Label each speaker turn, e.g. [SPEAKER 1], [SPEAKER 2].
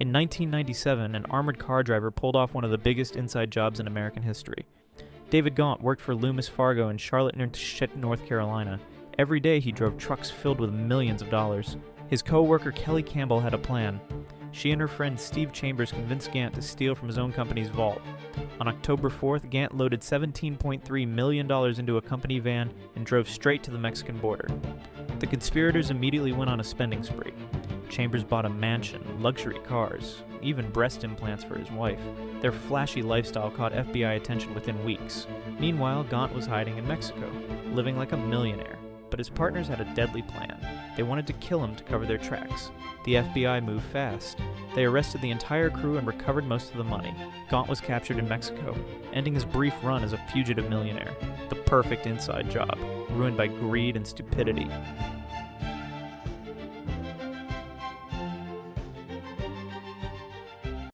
[SPEAKER 1] In 1997, an armored car driver pulled off one of the biggest inside jobs in American history. David Gaunt worked for Loomis Fargo in Charlotte, North Carolina. Every day he drove trucks filled with millions of dollars. His co-worker Kelly Campbell had a plan. She and her friend Steve Chambers convinced Gant to steal from his own company's vault. On October 4th, Gant loaded $17.3 million into a company van and drove straight to the Mexican border. The conspirators immediately went on a spending spree. Chambers bought a mansion, luxury cars, even breast implants for his wife. Their flashy lifestyle caught FBI attention within weeks. Meanwhile, Gaunt was hiding in Mexico, living like a millionaire. But his partners had a deadly plan. They wanted to kill him to cover their tracks. The FBI moved fast. They arrested the entire crew and recovered most of the money. Gaunt was captured in Mexico, ending his brief run as a fugitive millionaire. The perfect inside job, ruined by greed and stupidity.